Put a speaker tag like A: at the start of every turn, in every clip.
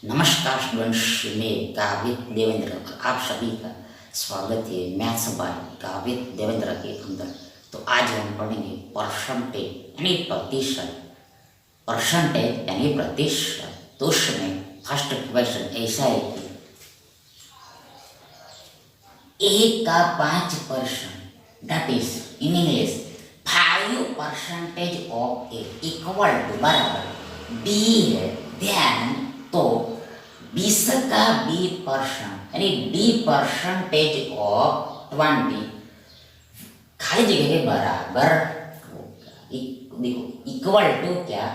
A: नमस्कार स्टूडेंट्स, मैं गावित देवेंद्र आप सभी का स्वागत है मैथ्स बाय गावित देवेंद्र के अंदर। तो आज हम पढ़ेंगे परसेंटेज यानी प्रतिशत। परसेंटेज यानी प्रतिशत। तो उसमें फर्स्ट क्वेश्चन ऐसा है कि ए का 5% that is in English 5% of A equal to बराबर बी है। ध्यान तो 20 का 20% यानी डी परसेंटेज ऑफ 20 खाली जगह के बराबर होगा। देखो इक्वल टू क्या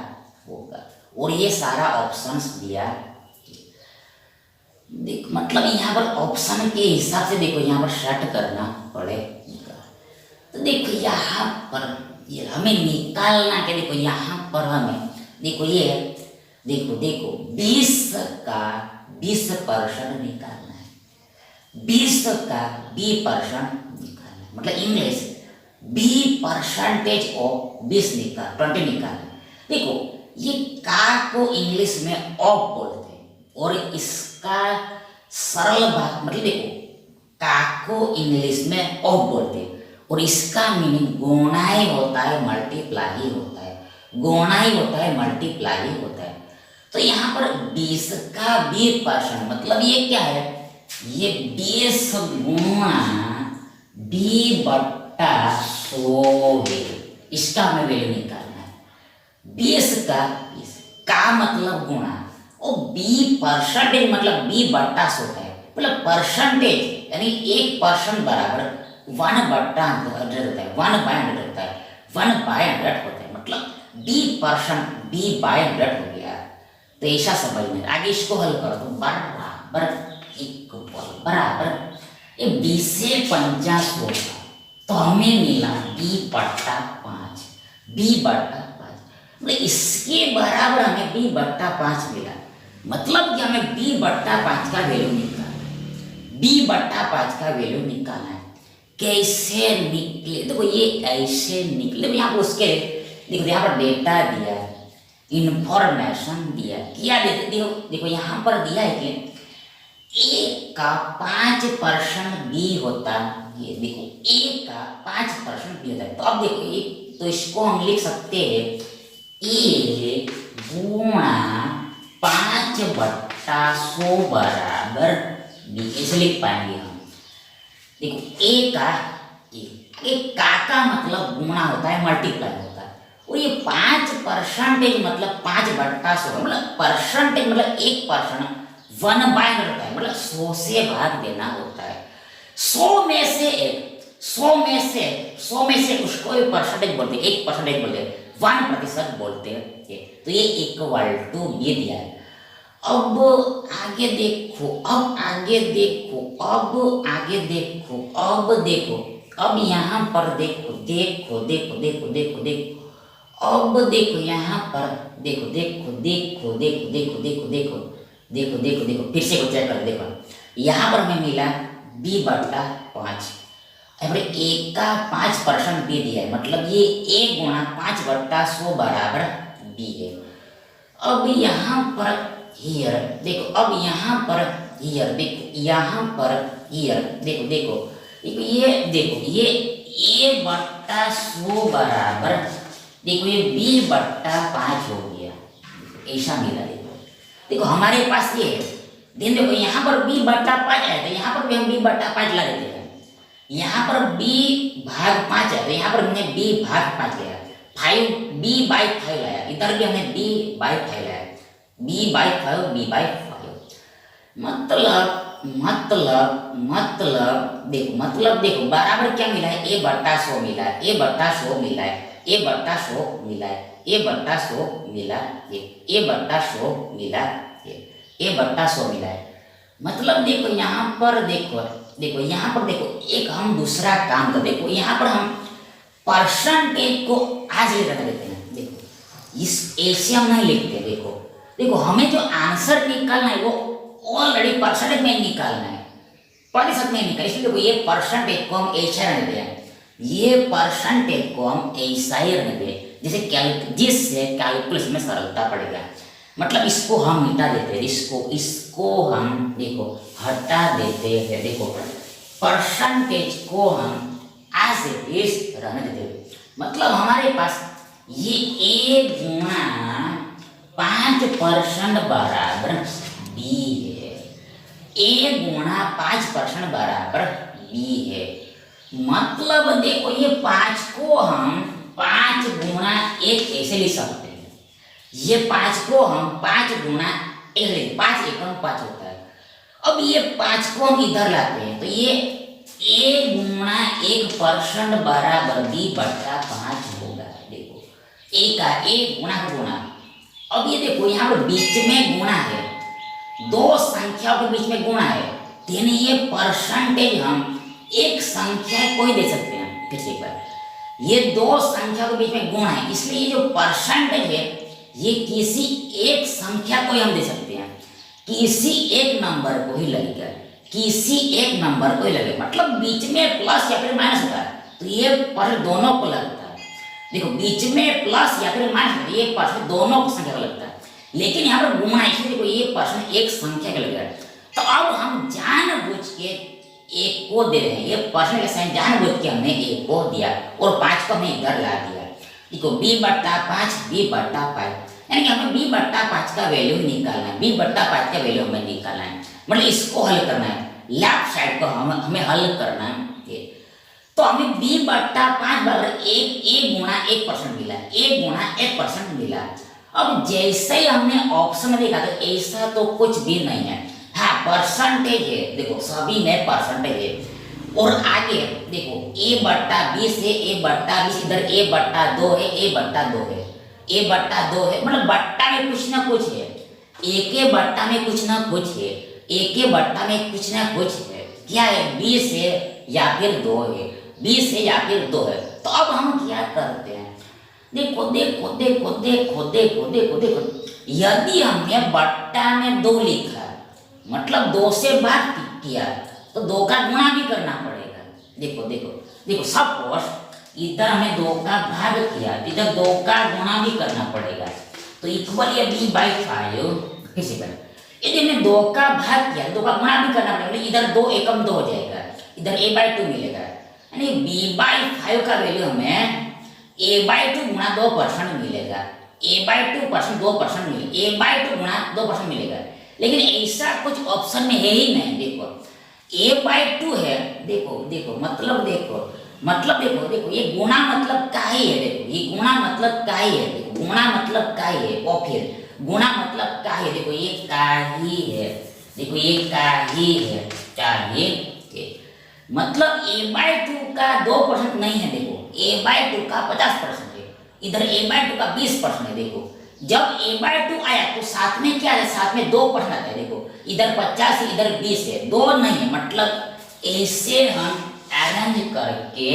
A: होगा और ये सारा ऑप्शंस दिया। देख मतलब यहाँ पर ऑप्शन के हिसाब से देखो यहाँ पर सेट करना पड़ेगा। तो देखो यहाँ पर ये हमें निकालना क्या, देखो यहाँ पर हमें देखो ये देखो 20 का 20% निकालना है, 20 का 20% निकालना है। मतलब इंग्लिश 20% ऑफ 20 निकालना है। देखो ये का को इंग्लिश में ऑफ बोलते हैं और इसका सरल भाग मतलब देखो का को इंग्लिश में ऑफ बोलते हैं और इसका मीनिंग गुणाई होता है, मल्टीप्लाई होता है, गुणाई होता है, मल्टीप्लाई होता है। तो यहाँ पर 20 का 20% मतलब ये क्या है, ये 20 गुणा 20/100 है। इसका हमें वैल्यू निकालना है। 20 का मतलब गुणा और 20% मतलब 20/100 है। मतलब परसेंटेज यानी 1% बराबर 1/100 होता है, 1/100 होता है, 1/100 होता है। मतलब 20% 20/100 हो गया। तो ऐसा समझ में आगे इसको हल करो तो बराबर इक्वल बराबर ये 20 से 50 होगा तो हमें मिला 20/5, 20/5 मतलब इसके बराबर हमें 20/5 मिला। मतलब कि हमें 20/5 का वैल्यू निकालना है, 20/5 का वैल्यू निकालना है। कैसे निकले देखो ये ऐसे निकले यहाँ पर उसके देखो यहाँ पर डेटा दिया है, इंफॉर्मेशन दिया क्या देखो देखो यहाँ पर दिया है कि ए का 5% बी होता है। ये देखो ए का 5% बी होता है। तो अब देखो एक तो इसको हम लिख सकते हैं ए गुणा 5/100 बराबर बी, ऐसे लिख पाएंगे हम। देखो ए का मतलब गुणा होता है, मल्टीप्लाई होता है और ये 5% मतलब 5/100 मतलब परसेंटेज मतलब 1% 1/100 होता है। मतलब 100 से भाग देना होता है। 100 में से 100 में से उसको परसेंटेज बोलते हैं, 1% बोलते हैं, 1% बोलते हैं। तो ये इक्वल टू ये दिया है। अब आगे देखो, अब आगे देखो, अब आगे देखो, अब देखो, अब यहाँ पर देखो देखो देखो देखो देखो देखो अब देखो यहाँ पर देखो देखो देखो देखो देखो देखो देखो देखो देखो देखो फिर से चेक कर देखो यहाँ पर हमें मिला 20/5। अब ए का 5% बी दिया है मतलब ये ए गुणा 5/100 बराबर बी है। अब यहाँ पर हियर देखो, अब यहाँ पर हियर देखो, यहाँ पर हियर देखो देखो देखो ये देखो ये a/100 बराबर देखो ये 20/5 हो गया, ऐसा मिला। देखो देखो हमारे पास ये दिन देखो यहाँ पर 20/5 है तो यहाँ पर भी हम 20/5 ला देते हैं। यहाँ पर b/5 है तो यहाँ पर हमने b/5 लिया, 5b/5 लाया, इधर भी हमने b/5 लाया, b/5 मतलब देखो बराबर क्या मिला है, a/100 मिला है, a/100 मिला है, a/100 मिला है, a/100 मिला है, a/100 मिला है, a/100 मिला है। मतलब देखो यहाँ पर देखो देखो यहाँ पर देखो एक हम दूसरा काम कर देखो यहाँ पर हम परसेंटेज को आज लेकर देते हैं। देखो इस ऐसे हम नहीं लिखते। देखो देखो हमें जो आंसर निकालना है वो ऑलरेडी परसेंटेज में निकालना है, प्रतिशत में निकाल। इसलिए देखो ये परसेंटेज को हम ऐसा रहने दें, ये परसेंटेज को हम ऐसा ही रहने दें जिससे कैलकुलेशन में सरलता पड़ेगा। मतलब इसको हम मिटा देते हैं, इसको इसको हम देखो हटा देते हैं। देखो परसेंटेज को हम एज इट इज रहने देते हैं। मतलब हमारे पास ये ए गुणा 5% बराबर बी है। ए गुणा 5% बराबर बी है। मतलब देखो ये 5 को हम 5 गुणा 1 ऐसे लिख सकते हैं। ये 5 को हम 5 गुणा 1, 5 एकम 5 होता है। अब ये 5 को हम इधर लाते हैं तो ये ए गुणा 1% बराबर बी बटा 5 होगा। देखो ए का ए गुणा का गुणा। अब ये देखो यहाँ पर बीच में गुणा है, दो संख्याओं के बीच में गुणा है, यानी ये परसेंटेज हम एक संख्या को ही दे सकते हैं। फिर से एक बार, ये दो संख्या के बीच में गुणा है, इसलिए ये जो परसेंटेज है ये किसी एक संख्या को ही हम दे सकते हैं, किसी एक नंबर को ही लगेगा, किसी एक नंबर को ही लगेगा। मतलब बीच में प्लस या फिर माइनस होता है तो ये पर दोनों को लगता है। देखो बीच में प्लस या फिर माइनस होता है, ये परसेंट दोनों को संख्या को लगता है, लेकिन यहाँ पर गुणा इसलिए देखो ये परसेंट एक संख्या का लगेगा। तो अब हम जानबूझ के एक को दे रहे हैं, ये परसेंट का साइन जानबूझ के हमने एक को दिया और 5 को हमने इधर ला दिया। देखो b बट्टा 5 b बट्टा 5, यानी कि हमें b बट्टा 5 का वैल्यू निकालना है, b बट्टा 5 का वैल्यू हमें निकालना है, मतलब इसको हल करना है, लेफ्ट साइड को हमें हल करना है। तो हमें b बट्टा 5 बराबर 1 गुणा 1% मिला, 1 गुणा 1% मिला। अब जैसे ही हमने ऑप्शन में देखा तो ऐसा तो कुछ भी नहीं है, हाँ परसेंटेज है, देखो सभी में परसेंटेज है। और आगे देखो a बट्टा 20 है, a बट्टा 20, इधर a बट्टा 2 है, a बट्टा 2 है, a बट्टा 2 है, मतलब बट्टा में कुछ ना कुछ है, a के बट्टा में कुछ ना कुछ है, a के बट्टा में कुछ ना कुछ है। क्या है? 20 है या फिर 2 है, 20 है या फिर 2 है। तो अब हम क्या करते हैं, देखो देखो देखो देखो देखो देखो देखो, यदि हमने बट्टा में 2 लिखा मतलब 2 से भाग किया तो 2 का गुणा भी करना पड़ेगा। देखो देखो देखो सपोज इधर हमने 2 का भाग किया, इधर 2 का गुणा भी करना पड़ेगा। तो इक्वल ये b/5 किसी पर यदि हमने 2 का भाग किया 2 का गुणा भी करना पड़ेगा, इधर 2 एकम 2 हो जाएगा, इधर a/2 मिलेगा, यानी b/5 का वैल्यू हमें a/2 गुणा 2% मिलेगा, a/2% 2% मिलेगा, a/2 गुणा 2% मिलेगा। लेकिन ऐसा कुछ ऑप्शन में है ही नहीं। देखो a/2 है, देखो देखो मतलब देखो देखो ये गुणा मतलब का ही है, देखो ये गुणा मतलब का ही है, देखो गुणा मतलब का ही है, और फिर गुणा मतलब का ही है, देखो ये का ही है, देखो ये का ही है, चाहिए मतलब a/2 का 2% नहीं है, देखो a/2 का 50% है, इधर a/2 का 20% है। देखो जब a/2 आया तो साथ में क्या है, साथ में 2% आता है, देखो इधर 50 है इधर 20 है, 2 नहीं है, मतलब ऐसे हम अरेंज करके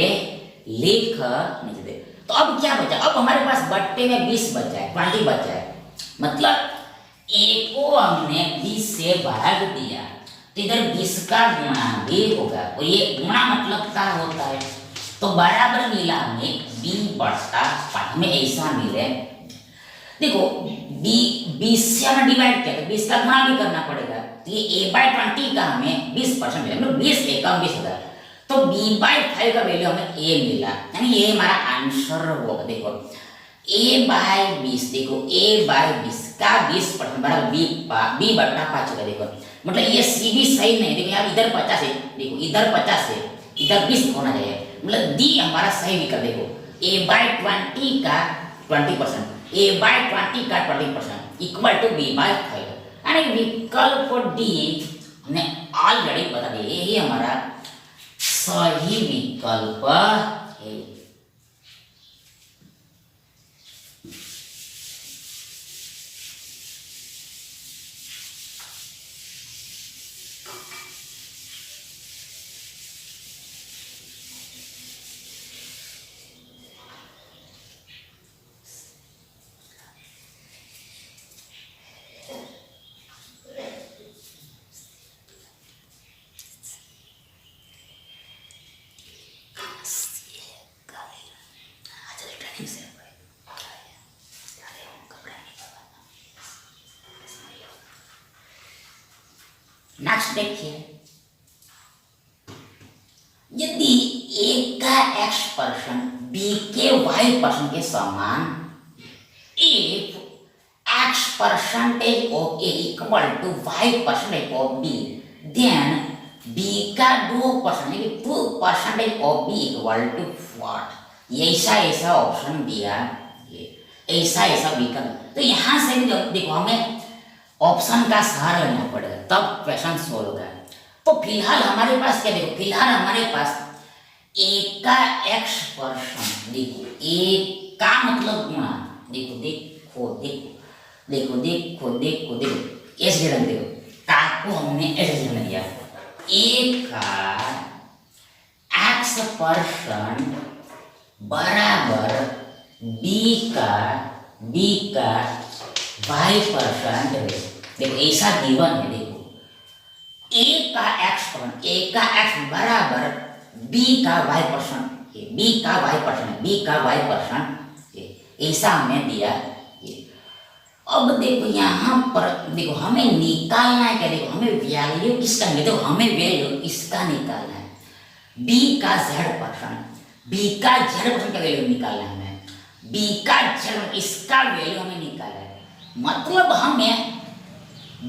A: लिख नहीं दे। तो अब क्या बचा, अब हमारे पास बट्टे में 20 बचा है, 20 बचा है, मतलब a को हमने 20 से भाग दिया तो इधर 20 का गुणा भी होगा, और ये गुणा मतलब क्या होता है, तो बराबर मिला हमें b/5 में ऐसा मिले। देखो 20 से हमने डिवाइड किया तो 20 का गुणा भी करना पड़ेगा, तो ये a/20 का हमें 20% मिला, मतलब 20 एकम 20 होगा, तो b/5 का वैल्यू हमें a मिला, यानी ये हमारा आंसर होगा। देखो a/20, देखो a/20 का 20% बराबर b/5 होगा। देखो मतलब ये सी भी सही नहीं, देखो यार इधर 50 है, देखो इधर 50 है, इधर 20 होना चाहिए, मतलब डी हमारा सही विकल्प। देखो a/20 का 20%, a/20 का 20% इक्वल टू b/5, यानी विकल्प डी हमने ऑलरेडी बता दिया, यही हमारा सही विकल्प है। नेक्स्ट देखिए, यदि ए का x% b के y% के समान, if x percentage of a equal to y percentage of b, then b का 2% of b equal to what? ऐसा ऐसा ऑप्शन दिया, ये ऐसा ऐसा विकल्प। तो यहाँ से भी देखो हमें ऑप्शन का सहारा लेना पड़ेगा तब क्वेश्चन सोल्व होगा। तो फिलहाल हमारे पास क्या, देखो फिलहाल हमारे पास ए का x%, देखो ए का मतलब गुणा, देखो देखो देखो देखो देखो देखो देखो ऐसे रख देखो, का को हमने ऐसे रख दिया, ए का x% बराबर बी का y%। देखो ऐसा गिवन है, देखो ए का x बराबर बी का y%, बी का y%, ऐसा हमें दिया। अब देखो यहाँ पर देखो हमें निकालना है क्या, देखो हमें वैल्यू किसका नहीं, देखो हमें वैल्यू इसका निकालना है, b का z%, का वैल्यू निकालना है हमें, b का z इसका वैल्यू हमें निकालना है। मतलब हमें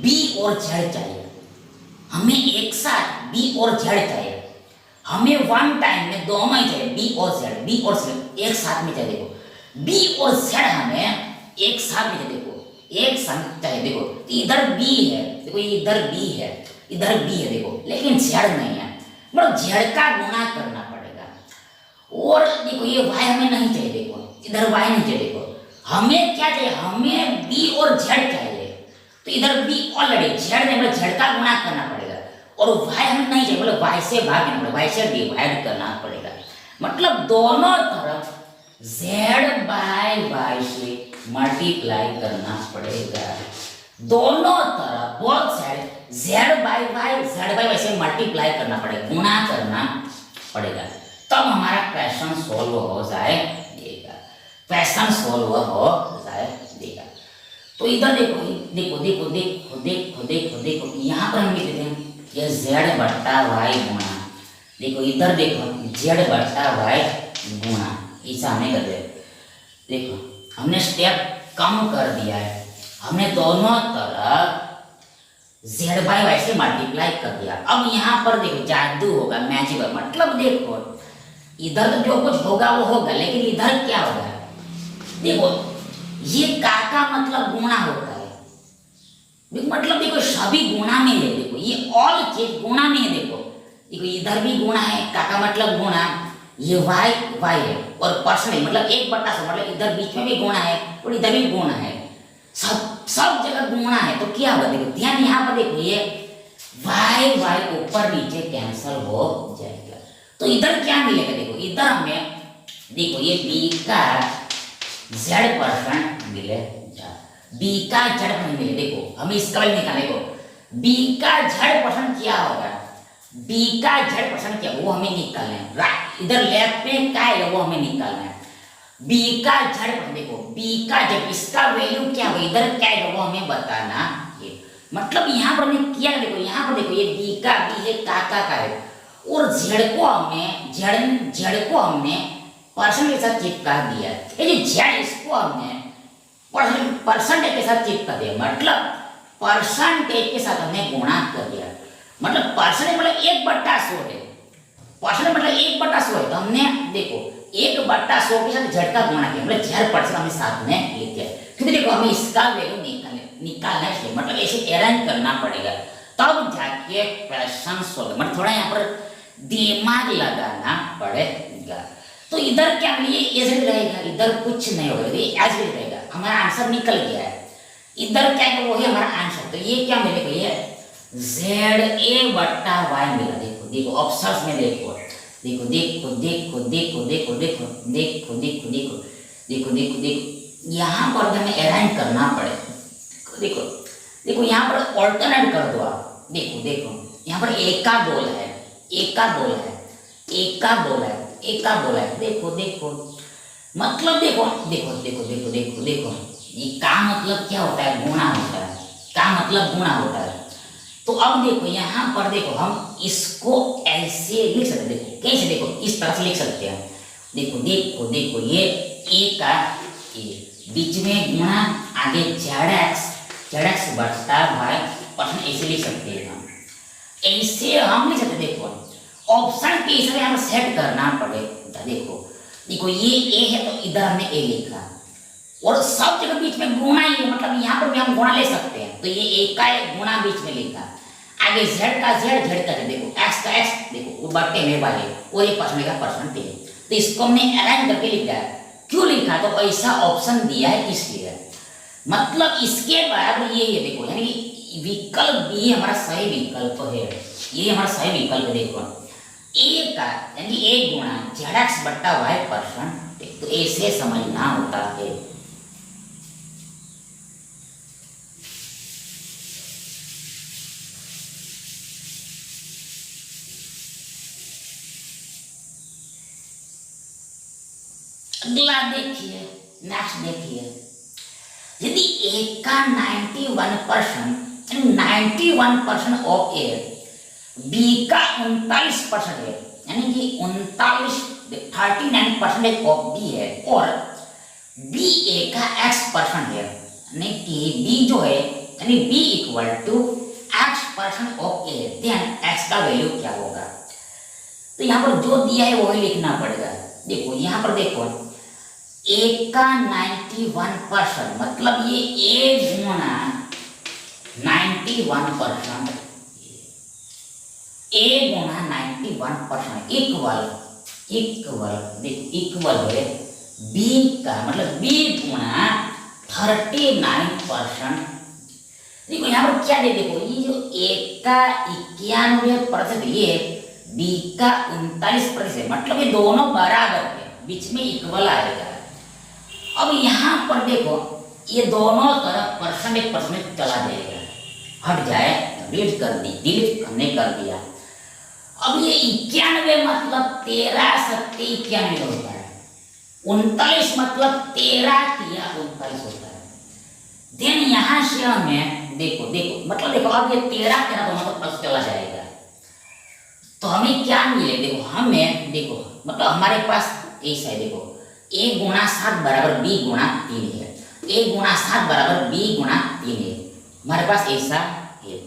A: b और z चाहिए, हमें एक साथ b और z चाहिए, हमें वन टाइम में दोनों ही चाहिए, b और z एक साथ में चाहिए। देखो b और z हमें एक साथ में चाहिए, देखो एक साथ चाहिए। देखो इधर b है, देखो इधर b है, देखो लेकिन z नहीं है, मतलब z का गुणा करना पड़ेगा। और देखो ये y हमें नहीं चाहिए, देखो इधर y नहीं चाहिए, देखो हमें क्या चाहिए, हमें b और z चाहिए। तो इधर b ऑलरेडी z है, मतलब z का गुणा करना पड़ेगा, और y हमें नहीं चाहिए, मतलब y से भागना पड़ेगा, y से डिवाइड करना पड़ेगा। मतलब दोनों तरफ z बाय y से मल्टीप्लाई करना पड़ेगा, दोनों तरफ both side z by y से मल्टीप्लाई करना पड़ेगा, गुणा करना पड़ेगा, तब हमारा क्वेश्चन सोल्व हो जाएगा, तो इधर देखो देखो देखो देखो देखो देखो देखो यहाँ पर हम लिख देते हैं ये z बट्टा y गुणा, देखो इधर देखो z बट्टा y गुणा, ऐसा हमें कर दे। देखो हमने स्टेप कम कर दिया है, हमने दोनों तरफ z बाय y से मल्टीप्लाई कर दिया। अब यहाँ पर देखो जादू होगा, मैजिक होगा, मतलब देखो इधर तो जो कुछ होगा वो होगा, लेकिन इधर क्या होगा, देखो ये का मतलब गुणा होता है, मतलब देखो सभी गुणा में है, देखो ये ऑल चीज गुणा में है। देखो इधर भी गुणा है, का मतलब गुणा, ये y है, और परसेंट मतलब 1/100, मतलब इधर बीच में भी गुणा है और इधर भी गुणा है, सब जगह गुणा है। तो क्या होगा, देखो ध्यान यहाँ पर देखो ये y ऊपर नीचे कैंसिल हो जाएगा, तो इधर क्या मिलेगा, देखो इधर हमें देखो ये b का z% मिलेगा, b का z% मिले। देखो हमें इसका वैल्यू निकालना है, देखो b का z% क्या होगा, b का z% क्या वो हमें निकालना है, राइट इधर लेफ्ट में क्या है वो हमें निकालना है, b का z%। देखो b का z इसका वैल्यू क्या होगा, इधर क्या है वो हमें बताना है। मतलब यहाँ पर हमने किया, देखो यहाँ पर देखो ये b है, का है, और z को हमने परसेंट के साथ चिपका दिया, ये जो z इसको हमने परसेंटेज के साथ चिपका दिया, मतलब परसेंटेज के साथ हमने गुणा कर दिया, मतलब परसेंटेज मतलब 1/100 है, परसेंटेज मतलब 1/100 है, तो हमने देखो 1/100 के साथ z का गुणा किया, मतलब z% हमने साथ में लिख दिया, क्योंकि देखो हमें इसका वैल्यू निकालना है, मतलब ऐसे अरेंज करना पड़ेगा, तब जाके क्वेश्चन सोल्व, मतलब थोड़ा यहाँ पर दिमाग लगाना पड़ेगा। तो इधर क्या ये ऐसे रहेगा, इधर कुछ नहीं होगा, ये ऐसे रहेगा, हमारा आंसर निकल गया है। इधर क्या है वो ही हमारा आंसर, तो ये क्या मिलेगा, ये ZA बट्टा y मिला। देखो देखो ऑप्शंस में देखो देखो देखो देखो देखो देखो देखो देखो देखो देखो देखो देखो देखो यहाँ पर हमें अरेंज करना पड़े, देखो देखो यहाँ पर ऑल्टरनेट कर दो आप, देखो देखो यहाँ पर एक का गोल है, एक का गोल है, एक का गोल है, एक का गोल है, देखो देखो मतलब देखो देखो देखो देखो देखो देखो ये का मतलब क्या होता है, गुणा होता है, का मतलब गुणा होता है, तो अब देखो यहाँ पर देखो हम इसको ऐसे लिख सकते हैं, देखो कैसे, देखो इस तरह से लिख सकते हैं। देखो देखो देखो ये ए का ए, बीच में गुणा, आगे जेड एक्स बढ़ता भाई परसेंट, ऐसे लिख सकते हैं हम। ऐसे हम लिख सकते, देखो ऑप्शन के हिसाब से हमें सेट करना पड़ेगा। देखो देखो ये ए है तो इधर हमने ए लिखा, और सब जगह बीच में गुणा ही है, मतलब यहाँ पर भी हम गुणा ले सकते हैं, तो ये ए का एक गुणा बीच में लिखा, आगे जेड का जेड, जेड का जेड, देखो एक्स का एक्स, देखो वो बट्टे में वाले, और ये परसेंट का परसेंटेज। तो इसको हमने अलाइन करके लिखा है। क्यों लिखा, तो ऐसा ऑप्शन दिया है इसलिए, मतलब इसके बराबर ये है, देखो यानी विकल्प बी हमारा सही विकल्प है, ये हमारा सही विकल्प है। देखो ए का यानी ए गुणा जेड एक्स बट्टा वाई परसेंट, तो ऐसे समझना होता है। अगला देखिए, नेक्स्ट देखिए, यदि ए का 91% 91% ऑफ ए, बी का 39% है, यानी कि 39% ऑफ बी है, और बी ए का x% है, यानी कि बी जो है, यानी B equal to x% of A, then x का वैल्यू क्या होगा। तो यहाँ पर जो दिया है वही लिखना पड़ेगा। देखो यहाँ पर देखो ए का 91%, मतलब ये ए गुणा 91%, ए गुणा 91% इक्वल देखो इक्वल है बी का, मतलब बी गुणा 39%। देखो यहाँ पर क्या दे, देखो ये जो ए का 91% ये बी का 39%, मतलब ये दोनों बराबर है, बीच में इक्वल आएगा। अब यहाँ पर देखो ये दोनों तरफ परसेंट चला जाएगा, हट जाए, डिलीट कर दी, डिलीट हमने कर दिया। अब ये 91 मतलब 13 सत्ते 91 होता है, 39 मतलब 13 किया 39 होता है। देन यहाँ से हमें देखो देखो मतलब देखो अब ये 13 दोनों तो प्लस चला जाएगा, तो हमें क्या मिले, देखो हमें देखो मतलब हमारे पास ऐसा है, देखो ए गुणा 7 बराबर बी गुणा 3 है, ए गुणा 7 बराबर बी गुणा 3 है, हमारे पास ऐसा है।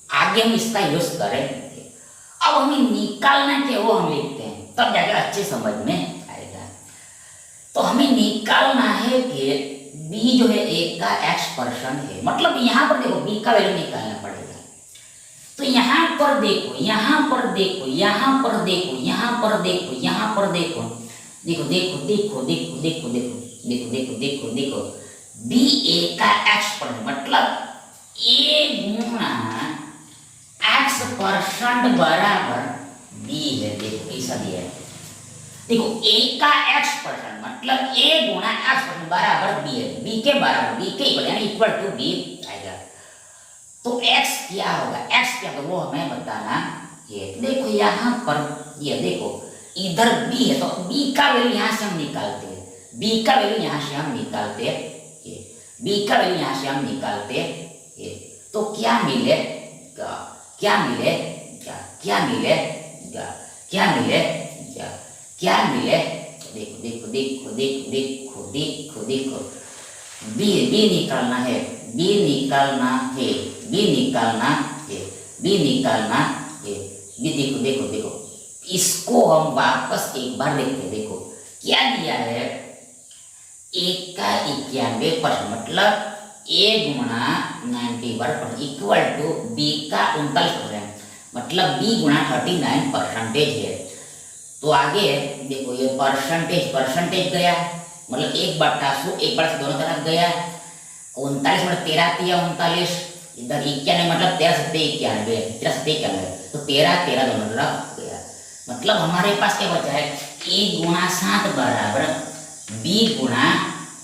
A: आगे हम इसका यूज करें, अब हमें निकालना क्या वो हम लिखते हैं, तब जाकर अच्छे समझ में आएगा। तो हमें निकालना है कि बी जो है ए का x% है, मतलब यहाँ पर देखो बी का वैल्यू निकालना पड़ेगा। तो यहाँ पर देखो, यहाँ पर देखो, यहाँ पर देखो, यहाँ पर देखो, यहाँ पर देखो, देखो देखो देखो देखो देखो देखो देखो देखो देखो देखो बी ए का x%, मतलब ए गुणा x% बराबर बी है। देखो ऐसा दिया है, देखो ए का x% मतलब ए गुणा x% बराबर बी है, बी के बराबर, बी के इक्वल यानी इक्वल टू बी आएगा। तो x क्या होगा, x क्या होगा वो हमें बताना है। देखो यहाँ पर ये देखो इधर b है, तो b का वैल्यू यहाँ से हम निकालते हैं, b का वैल्यू यहाँ से हम निकालते हैं, b का वैल्यू यहाँ से हम निकालते हैं। तो क्या मिलेगा, क्या मिलेगा, क्या मिलेगा, क्या मिलेगा, क्या मिले, देखो देखो देखो देखो देखो देखो देखो b निकालना है, b निकालना है, b निकालना है, b निकालना है, b देखो देखो देखो इसको हम वापस एक बार देखते हैं। देखो क्या दिया है, ए का 91% मतलब ए गुणा 91% इक्वल टू बी का 39%, मतलब बी गुणा 39% है। तो आगे देखो ये परसेंटेज गया, मतलब 1/100 1/100 दोनों तरफ गया, 39 मतलब 13 तिया 39, इधर 91 मतलब 13 सत्ते 91, 13 सत्ते 91, तो 13 दोनों तरफ गया। मतलब हमारे पास क्या बचा है, ए गुणा 7 बराबर बी गुणा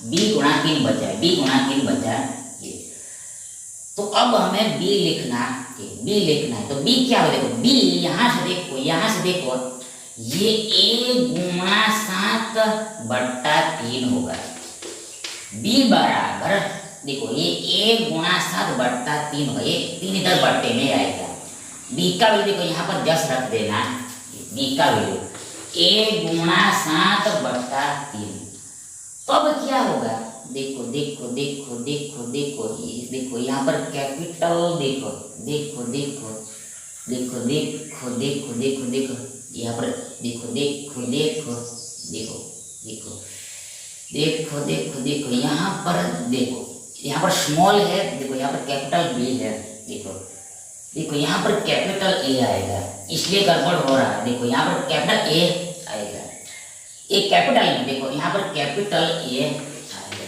A: 3 बचा है, बी गुणा 3 बचा है। तो अब हमें बी लिखना है, तो बी क्या हो, देखो बी यहाँ से देखो ये ए गुणा 7/3 होगा, बी बराबर देखो ये 1 × 7/3 होगा, ये 3 इधर बट्टे में आएगा। बी का वैल्यू देखो यहाँ पर 10 रख देना, बी का वैल्यू 1 × 7/3। तो अब क्या होगा, देखो देखो देखो देखो देखो ये देखो यहाँ पर कैपिटल, देखो देखो देखो देखो देखो देखो देखो देखो यहाँ पर देखो देखो देखो देखो देखो देखो देखो देखो यहाँ पर देखो, यहाँ पर स्मॉल है, देखो यहाँ पर कैपिटल बी है, देखो देखो यहाँ पर कैपिटल ए आएगा, इसलिए गड़बड़ हो रहा है। देखो यहाँ पर कैपिटल ए आएगा, ए कैपिटल में, देखो यहाँ पर कैपिटल ए आएगा,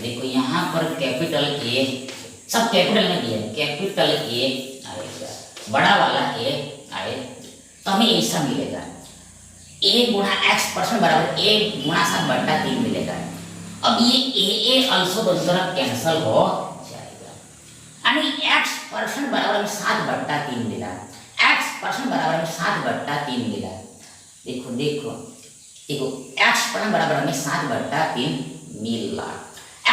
A: देखो यहाँ पर कैपिटल ए, सब कैपिटल में दिया है, कैपिटल ए आएगा, बड़ा वाला ए आए, तो हमें ऐसा मिलेगा 1 × x% बराबर 1 × 7/3 मिलेगा। अब ये ए अल्सो दोनों तरफ कैंसल हो जाएगा, यानी x% बराबर हमें 7/3 मिला, x% बराबर हमें 7/3 मिला। देखो देखो देखो x% बराबर हमें 7/3 मिला,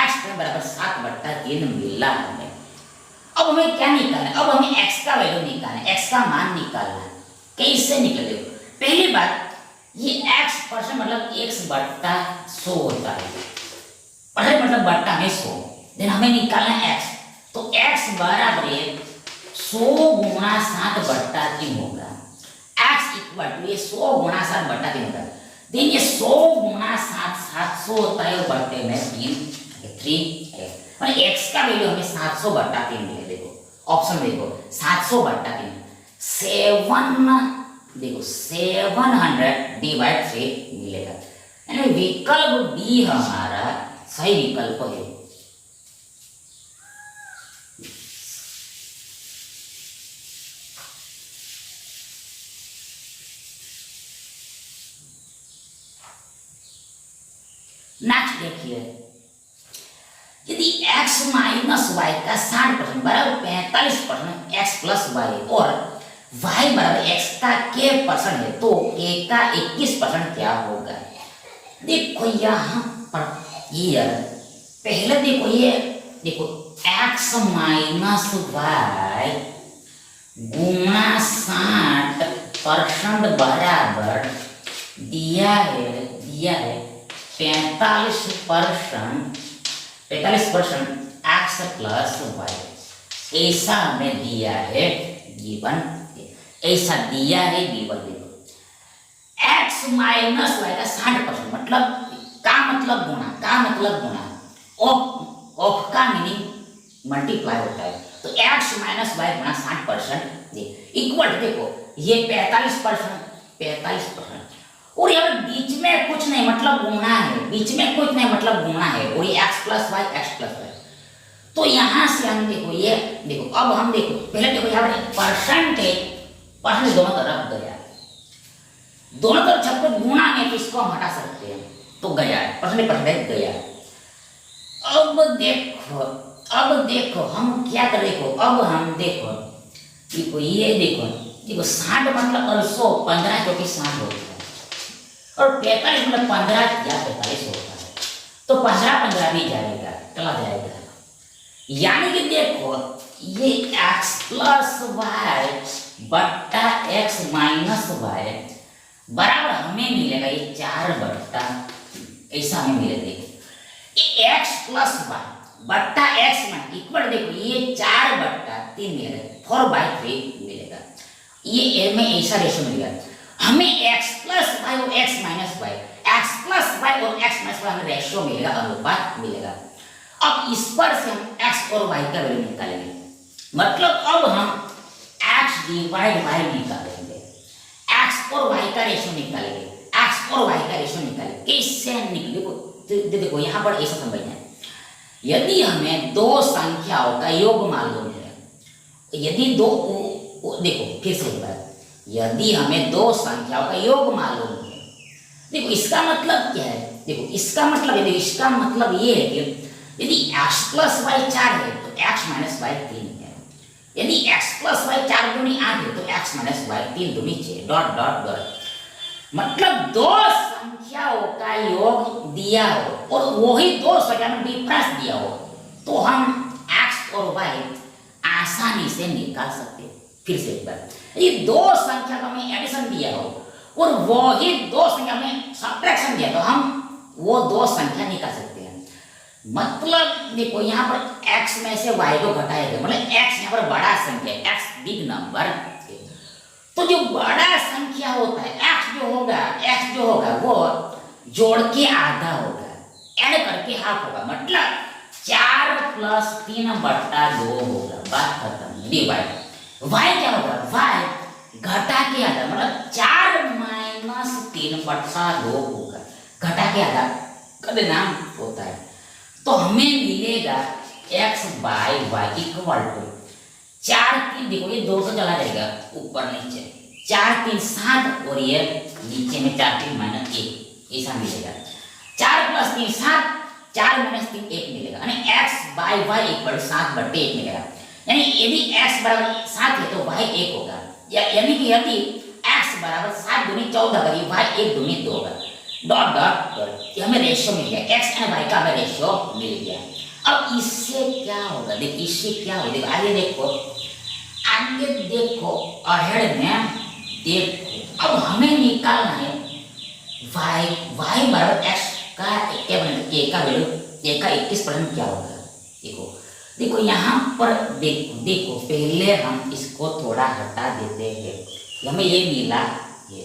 A: x% बराबर 7/3 मिला हमें। अब हमें क्या निकालना है, अब हमें x का वैल्यू निकालना है, x का मान निकालना है। कैसे निकले, पहली बात ये x% मतलब x/100 होता है, परसेंट मतलब बट्टा में 100, देन हमें निकालना है x, तो x बराबर 100 × 7/3 होगा, x इक्वल टू ये 100 × 7/3 होगा, देन ये 100 × 700 होता है, और बट्टे में 3 है, और x का वैल्यू हमें 700/3 मिलेगा। देखो ऑप्शन देखो 700/3, 7 देखो 700/3 मिलेगा, यानी विकल्प बी हमारा सही विकल्प है। नेक्स्ट देखिए, यदि x - y का 60% बराबर 45% x + y और y बराबर x का k% है, तो k का 21% क्या होगा। देखो यहाँ पर ये पहले देखो, ये देखो x - y गुणा 60% बराबर दिया है 45% x + y, ऐसा हमें दिया है गिवन, ऐसा दिया है गिवन। देखो x - y का 60% मतलब का मतलब गुणा, ऑफ का मीनिंग मल्टीप्लाई होता है, तो x - y गुणा 60% इक्वल, देखो ये 45%, और यहाँ बीच में कुछ नहीं मतलब गुणा है, बीच में कुछ नहीं मतलब गुणा है, और ये x + y, तो यहाँ से हम देखो, ये देखो अब हम देखो पहले देखो यहाँ पर परसेंट दोनों तरफ गया, दोनों तरफ जब गुणा में तो इसको हम हटा सकते हैं, तो गया परसेंट गया। अब देखो हम क्या करें, देखो अब हम देखो ये देखो 60 मतलब अल्सो 15 क्योंकि 60 होता है, और 45 मतलब 15 या 45 होता है, तो 15 भी जाएगा, चला जाएगा, यानी कि देखो ये x + y बट्टा x - y बराबर हमें मिलेगा ये 4 ऐसा हमें मिलेगा, ये x + y बट्टा x - इक्वल, देखो ये 4/3 मिलेगा, 4/3 मिलेगा, ये में ऐसा रेशो मिलेगा हमें x + y और x - y, x + y और x - y हमें रेशो मिलेगा, अनुपात मिलेगा। अब इस पर से हम x और y का वैल्यू निकालेंगे, मतलब अब हम x / y निकालेंगे, x और y का रेशो निकालेंगे, x और y का रेशो निकालेंगे, कैसे निकले, देखो यहाँ पर ऐसा समझना है, यदि हमें दो संख्याओं का योग मालूम है, यदि देखो फिर से एक बार, यदि हमें दो संख्याओं का योग मालूम है, देखो इसका मतलब क्या है, देखो इसका मतलब ये है कि यदि x + y 4 है तो x - y 3 है, यदि x + y 4 दूनी 8 है तो x - y 3 दूनी 6 डॉट, मतलब दो संख्याओं का योग दिया हो और वही दो संख्या में डिफरेंस दिया हो, तो हम एक्स और वाई आसानी से निकाल सकते हो। फिर से एक बार, ये दो संख्या का हमें एडिशन दिया हो और वही दो संख्या में सब्ट्रैक्शन दिया तो हम वो दो संख्या निकाल सकते हैं। मतलब देखो यहाँ पर x में से y को घटाएगा, मतलब x यहाँ पर बड़ा संख्या है, x बिग नंबर। तो जो बड़ा संख्या होता है x जो होगा वो जोड़ के आधा होगा, ऐड करके हाफ होगा, मतलब 4 + 3/2 होगा। बात खत्म। डिवाइड y क्या होगा, y घटा के आधा, मतलब 4 - 3/2 होगा, घटा के आधा करना होता है। तो हमें मिलेगा x/y इक्वल टू 4 3, देखो ये 2 से चला जाएगा ऊपर नीचे, 4 3 7 और ये नीचे में 4 3 - 1 ऐसा मिलेगा। 4 + 3 7, 4 - 3 1 मिलेगा, यानी x/y इक्वल 7/1 मिलेगा। यानी यदि x बराबर 7 है तो y 1 होगा, यानी कि यदि x बराबर 7 दूनी 14 करिए, y 1 दूनी 2 होगा। डॉट डॉट हमें रेशियो मिल गया, x एंड y का हमें रेशियो मिल गया। अब इससे क्या होगा, देखिए इससे क्या होगा, आगे देखो अहेड में देखो। अब हमें निकालना है y बराबर x का क्या बनेगा, k का वैल्यू, k का 21% क्या होगा। देखो यहाँ पर देखो पहले हम इसको थोड़ा हटा देते हैं, हमें ये मिला ये।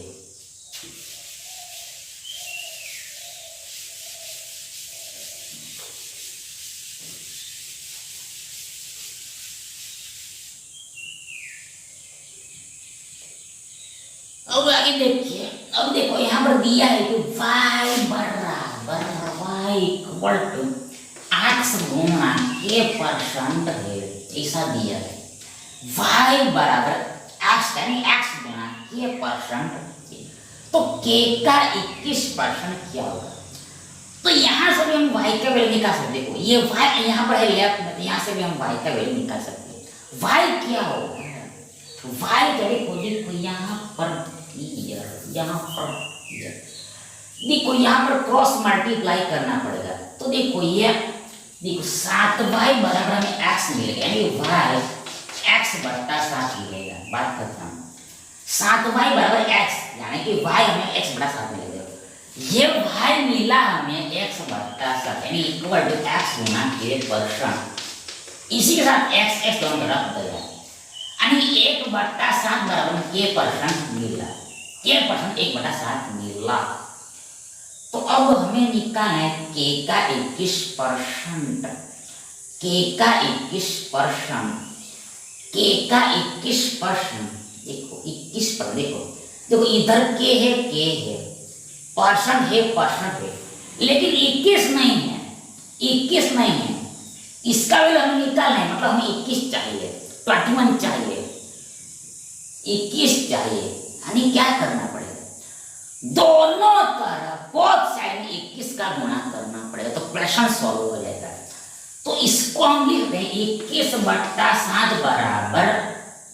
A: अब आगे देखिए, अब देखो यहाँ पर दिया है कि y बराबर y इक्वल टू x गुणा k% है, ऐसा दिया है। y बराबर x यानी x गुणा k%, तो k का 21% क्या होगा। तो यहाँ से भी हम y का वैल्यू निकाल सकते हैं। देखो ये y यहाँ पर है लेफ्ट में, तो यहाँ से भी हम y का वैल्यू निकाल सकते हैं। y क्या होगा, y देखो यहाँ पर देखो यहाँ पर क्रॉस मल्टीप्लाई करना पड़ेगा। तो देखो ये देखो 7y बराबर हमें x मिलेगा, यानी y x/7 मिलेगा। बात खत्म। 7y बराबर x, यानी कि y हमें x/7 मिलेगा। ये y मिला हमें x/7, यानी इक्वल टू x गुना k%। इसी के साथ x दोनों तरफ बदल जाए, यानी 1/7 बराबर k% मिला, k% 1/7 मिला। तो अब हमें निकालना है k का 21%, k का 21%, k का 21%। देखो 21%, देखो इधर k है, परसेंट है, लेकिन 21 नहीं है, 21 नहीं है। इसका वैल्यू हमें निकालना है, मतलब हमें 21 चाहिए, 21 चाहिए, 21 चाहिए। यानी क्या करना पड़ेगा, दोनों तरफ बोथ साइड में 21 का गुणा करना पड़ेगा, तो क्वेश्चन सॉल्व हो जाएगा। तो इसको हम लिखते हैं 21/7 बराबर,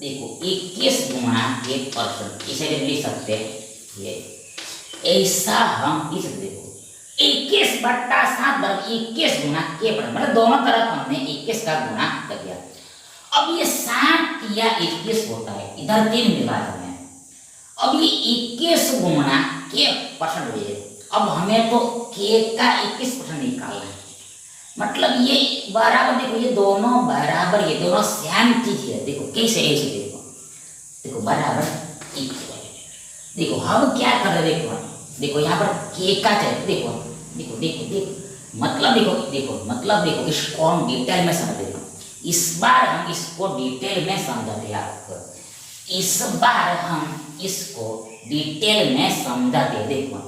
A: देखो 21 गुणा k%, इसे भी लिख सकते हैं ये, ऐसा हम लिख सकते। देखो 21/7 बराबर 21 गुणा k%, मतलब दोनों तरफ हमने 21 का गुणा कर दिया। अब ये 7 या 21 होता है, इधर 3 मिला हमें। अब ये 21 गुणा k% हो जाए। अब हमें तो k का 21% निकालना है, मतलब ये बराबर, देखो ये दोनों बराबर, ये दोनों सेम चीज है। देखो कैसे, ऐसे देखो बराबर इक्वल। देखो हम क्या कर रहे हैं, देखो यहाँ पर k का चाहिए, देखो मतलब देखो इसको हम डिटेल में समझ देखो। इस बार हम इसको डिटेल में समझाते हैं आपको, इस बार हम इसको डिटेल में समझाते हैं। देखो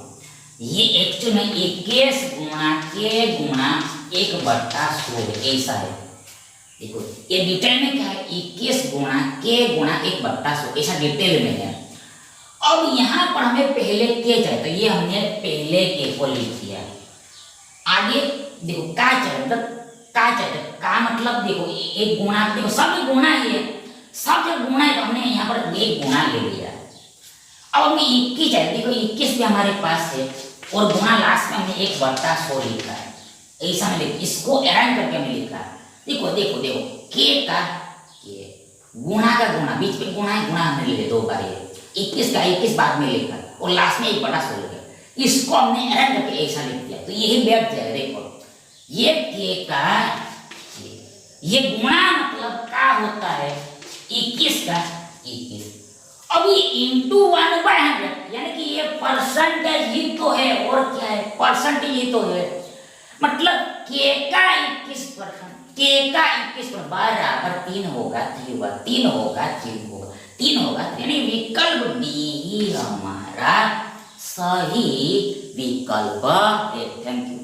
A: ये एक्चुअल में 21 गुणा k गुणा 1/100 ऐसा है। देखो ये डिटेल में क्या है, 21 गुणा k गुणा 1/100 ऐसा डिटेल में है। अब यहाँ पर हमें पहले k चाहिए, तो ये हमने पहले k को लिख दिया। आगे देखो का चाहिए, मतलब का मतलब देखो एक गुणा, देखो सब गुणा ही है, सब जब गुणा है तो हमने यहाँ पर एक गुणा ले लिया। अब हमें 21 चाहिए, देखो 21 भी हमारे पास है और गुणा लास्ट में हमने 1/100 लिखा है, ऐसा मैंने इसको अरेंज करके हमने लिखा है। देखो देखो देखो, के गुणा का गुणा, बीच में गुणा है, गुणा हमने ले लिया 2 बार, ये 21 का 21 बाद में लेकर और लास्ट में एक बड़ा 16 गया, इसको हमने ऐड करके ऐसा लिख दिया तो यही बैठ जाएगा। देखो ये के का ये गुणा मतलब का होता है 21 का 21। अब ये इंटू 1/100 यानी कि ये परसेंटेज ही तो है और क्या है, परसेंटेज ही तो है। मतलब के का 21%, के का 21% बराबर 3 होगा 3 होगा 3 होगा 3 होगा 3 होगा, यानी विकल्प डी ही हमारा सही विकल्प है। Thank you.